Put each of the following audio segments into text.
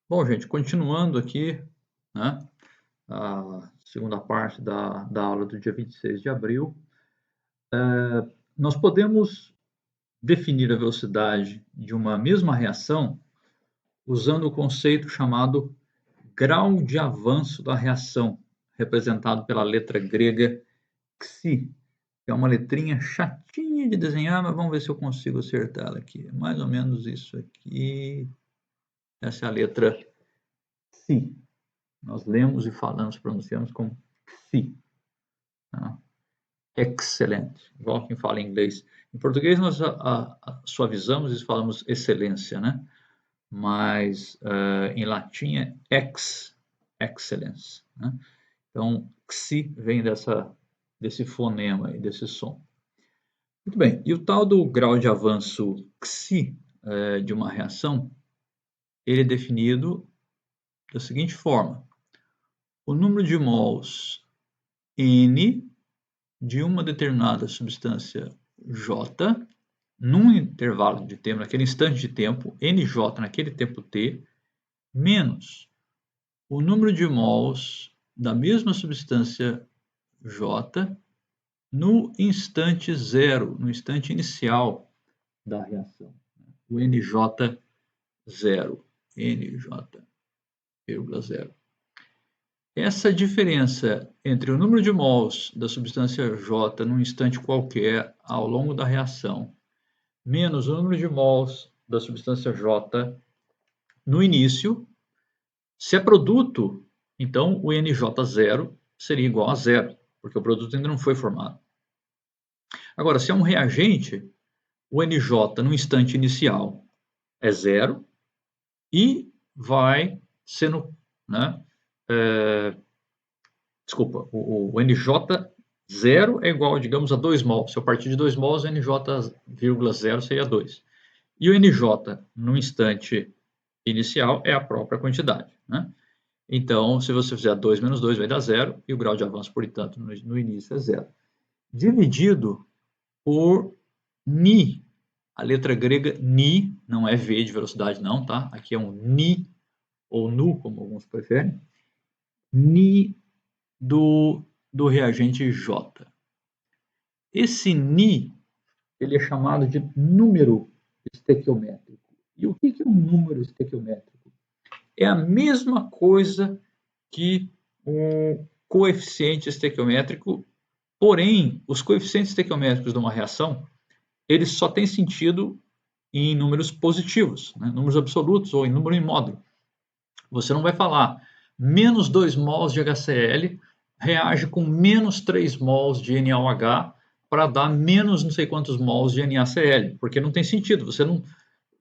Bom, gente, continuando aqui, né, a segunda parte da aula do dia 26 de abril, nós podemos definir a velocidade de uma mesma reação usando o conceito chamado grau de avanço da reação, representado pela letra grega xi, que é uma letrinha chatinha de desenhar, mas vamos ver se eu consigo acertar ela aqui. É mais ou menos isso aqui. Essa é a letra xi. Nós lemos e falamos, pronunciamos como xi. Tá? Excelente, igual quem fala em inglês. Em português nós suavizamos e falamos excelência, né? Mas em latim é excellence, né? Então, xi vem desse fonema e desse som. Muito bem, e o tal do grau de avanço xi de uma reação, ele é definido da seguinte forma: o número de mols N de uma determinada substância J num intervalo de tempo, naquele instante de tempo, NJ naquele tempo T, menos o número de mols da mesma substância J no instante zero, no instante inicial da reação. O NJ0, NJ,0. Essa diferença entre o número de mols da substância J num instante qualquer ao longo da reação, menos o número de mols da substância J no início, se é produto, então o NJ0 seria igual a zero, porque o produto ainda não foi formado. Agora, se é um reagente, o NJ no instante inicial é zero e vai sendo, né, desculpa, o NJ0 é igual, digamos, a 2 mols. Se eu partir de 2 mols, o NJ,0 seria 2. E o NJ no instante inicial é a própria quantidade, né? Então, se você fizer 2 menos 2, vai dar 0, e o grau de avanço, portanto, no início é 0. Dividido por ni. A letra grega ni, não é V de velocidade não, tá? Aqui é um ni, ou nu, como alguns preferem. Ni do reagente J. Esse ni, ele é chamado de número estequiométrico. E o que é um número estequiométrico? É a mesma coisa que o coeficiente estequiométrico, porém, os coeficientes estequiométricos de uma reação, eles só têm sentido em números positivos, né? Números absolutos ou em número em módulo. Você não vai falar menos 2 mols de HCl reage com menos 3 mols de NaOH para dar menos não sei quantos mols de NaCl, porque não tem sentido.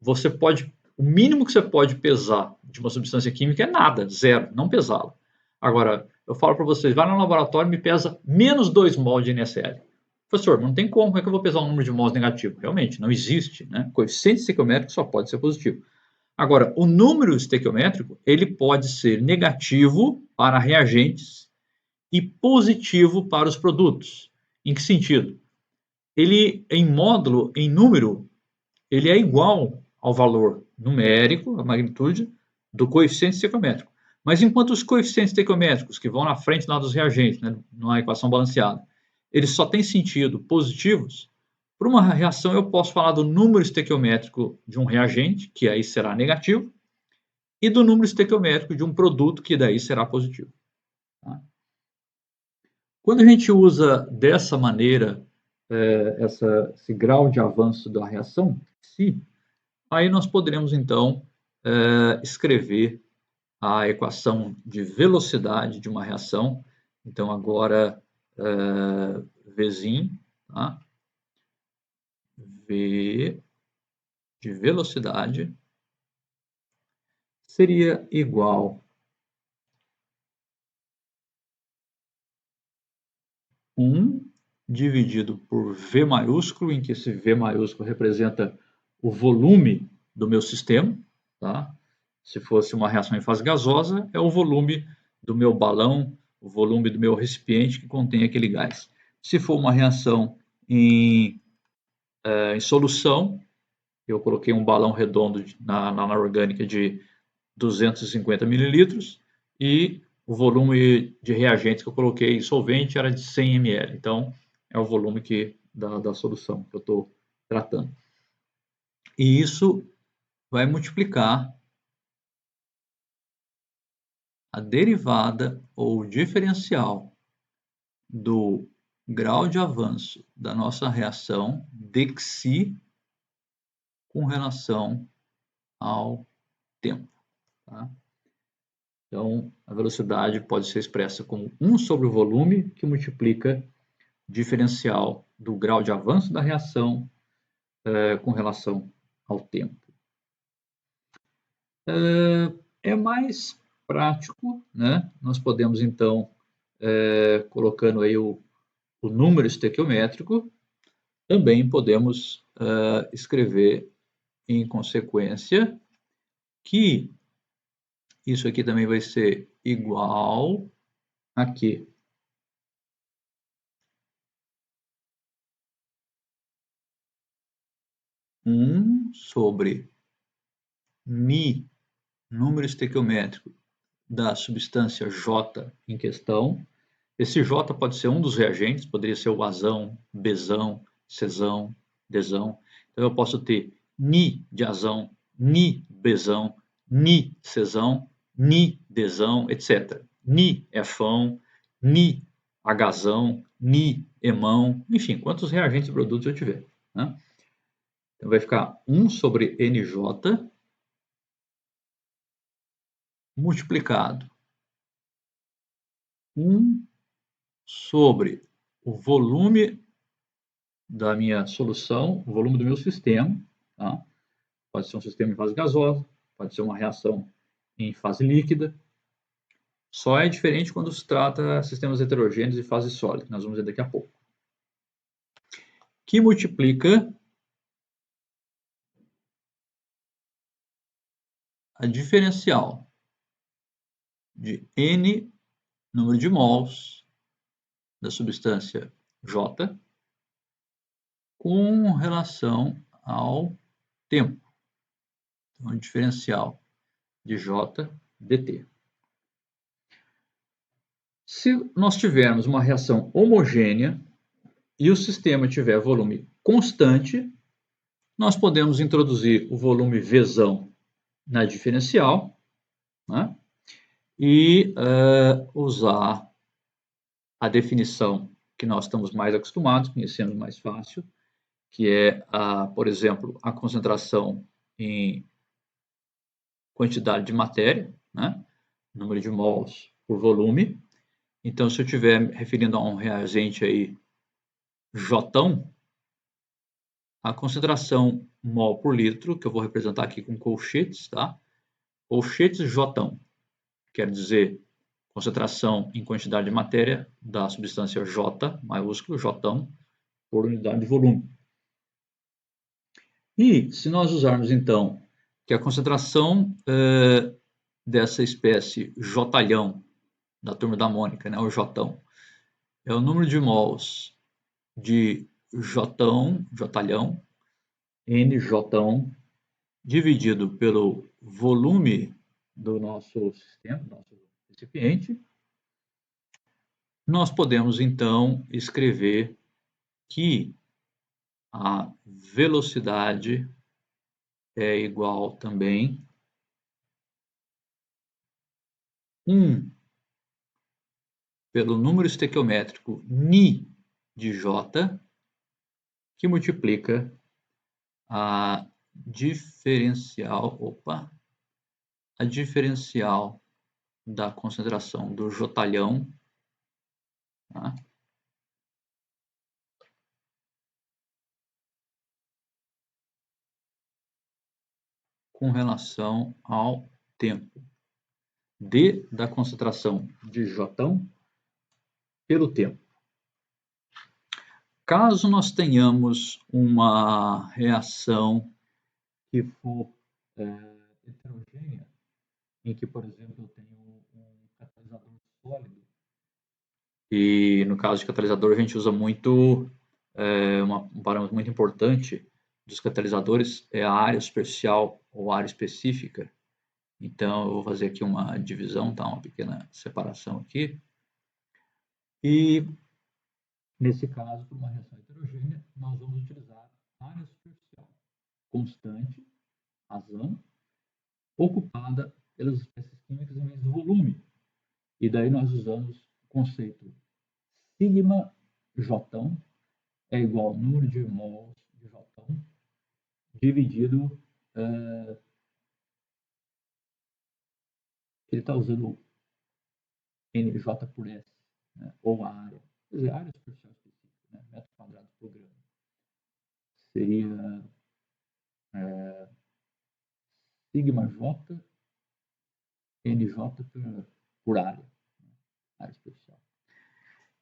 Você pode, o mínimo que você pode pesar de uma substância química é nada, zero, não pesá-la. Agora, eu falo para vocês, vai no laboratório e me pesa menos 2 mols de NaCl. Professor, não tem como é que eu vou pesar um número de mols negativo? Realmente, não existe, né? Coeficiente estequiométrico só pode ser positivo. Agora, o número estequiométrico, ele pode ser negativo para reagentes e positivo para os produtos. Em que sentido? Ele, em módulo, em número, ele é igual ao valor numérico, a magnitude, do coeficiente estequiométrico. Mas enquanto os coeficientes estequiométricos, que vão na frente lá dos reagentes, né, numa equação balanceada, eles só têm sentido positivos, para uma reação eu posso falar do número estequiométrico de um reagente, que aí será negativo, e do número estequiométrico de um produto, que daí será positivo. Tá? Quando a gente usa dessa maneira esse grau de avanço da reação, aí nós poderemos então escrever a equação de velocidade de uma reação. Então agora Vzinho, tá? V de velocidade seria igual 1 dividido por V maiúsculo, em que esse V maiúsculo representa o volume do meu sistema, tá? Se fosse uma reação em fase gasosa, é o volume do meu balão, o volume do meu recipiente que contém aquele gás. Se for uma reação em solução, eu coloquei um balão redondo na orgânica de 250 mililitros e o volume de reagentes que eu coloquei solvente era de 100 ml. Então, é o volume da solução que eu estou tratando. E isso vai multiplicar a derivada ou diferencial do grau de avanço da nossa reação dxi com relação ao tempo. Tá? Então, a velocidade pode ser expressa como 1 sobre o volume, que multiplica o diferencial do grau de avanço da reação com relação ao tempo. É mais prático, né? Nós podemos, então, colocando aí o número estequiométrico, também podemos escrever em consequência que isso aqui também vai ser igual a quê? Sobre μ, número estequiométrico da substância J em questão. Esse J pode ser um dos reagentes, poderia ser o azão, Bzão, Czão, Dzão. Então eu posso ter Ni de azão, Ni Bzão, Ni Czão, Ni Dzão, etc. Ni Fão, Ni Hzão, Ni Emão, enfim, quantos reagentes e produtos eu tiver. Né? Então vai ficar 1 sobre NJ multiplicado 1 sobre o volume da minha solução, o volume do meu sistema. Tá? Pode ser um sistema em fase gasosa, pode ser uma reação em fase líquida. Só é diferente quando se trata de sistemas heterogêneos e fase sólida, que nós vamos ver daqui a pouco. Que multiplica a diferencial de N número de mols da substância J com relação ao tempo. Então, o diferencial de J dt. Se nós tivermos uma reação homogênea e o sistema tiver volume constante, nós podemos introduzir o volume Vzão na diferencial, né? E usar a definição que nós estamos mais acostumados, conhecemos mais fácil, que é, por exemplo, a concentração em quantidade de matéria, né? Número de mols por volume. Então, se eu estiver me referindo a um reagente aí, J, a concentração mol por litro, que eu vou representar aqui com colchetes, tá? Colchetes J, quer dizer concentração em quantidade de matéria da substância J, maiúsculo, J, por unidade de volume. E se nós usarmos, então, que a concentração dessa espécie J, da turma da Mônica, né, o J, é o número de mols de J, NJ, dividido pelo volume do nosso sistema, do nosso recipiente, nós podemos, então, escrever que a velocidade é igual também 1 pelo número estequiométrico Ni de J, que multiplica a diferencial, da concentração do J, tá? Com relação ao tempo. D da concentração de J pelo tempo. Caso nós tenhamos uma reação que for heterogênea, em que, por exemplo, eu tenho um catalisador sólido, e no caso de catalisador a gente usa muito, um parâmetro muito importante dos catalisadores é a área superficial ou área específica, Então, eu vou fazer aqui uma divisão, tá? Uma pequena separação aqui. E, nesse caso, para uma reação heterogênea, nós vamos utilizar área superficial constante, razão, ocupada pelas espécies químicas em vez do volume. E daí nós usamos o conceito sigma J é igual ao número de mols de J dividido, ele está usando NJ por S, né, ou a área, quer dizer, área superficial específica, né, metro quadrado por grama. Seria sigma J NJ por área, né, área superficial.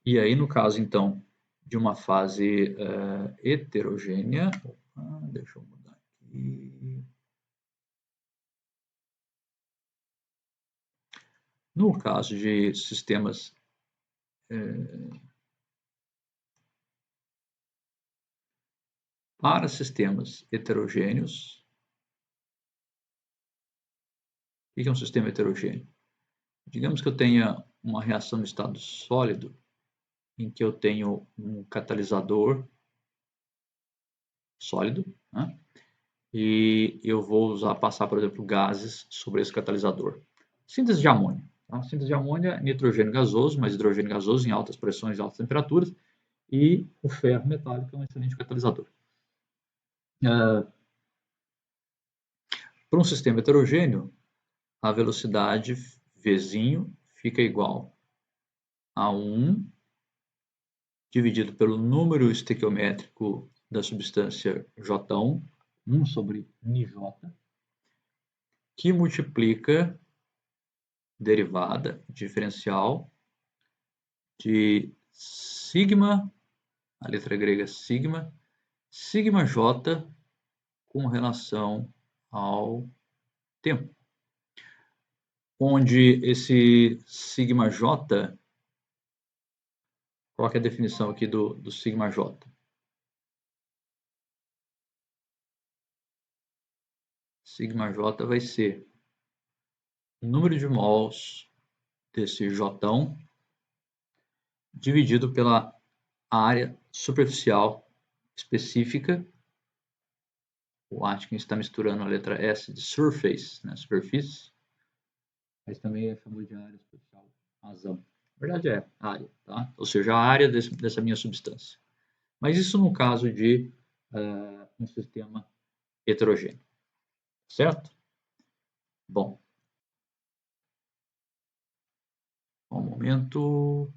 E aí, no caso, então, de uma fase heterogênea, deixa eu mudar aqui. No caso de sistemas para sistemas heterogêneos, o que é um sistema heterogêneo? Digamos que eu tenha uma reação de estado sólido, em que eu tenho um catalisador sólido, né? E eu vou passar, por exemplo, gases sobre esse catalisador. Síntese de amônia. Tá? Síntese de amônia é nitrogênio gasoso, mais hidrogênio gasoso em altas pressões e altas temperaturas, e o ferro metálico é um excelente catalisador. Para um sistema heterogêneo, a velocidade V fica igual a 1 dividido pelo número estequiométrico da substância J1, 1 sobre NJ, que multiplica derivada diferencial de sigma, a letra grega sigma, sigma J com relação ao tempo. Onde esse sigma J, qual é a definição aqui do sigma J? Sigma J vai ser o número de mols desse J dividido pela área superficial específica. O Atkins está misturando a letra S de surface, né, superfície, mas também é chamado de área superficial, razão. Na verdade é área, tá? Ou seja, a área dessa minha substância. Mas isso no caso de um sistema heterogêneo, certo? Bom, um momento.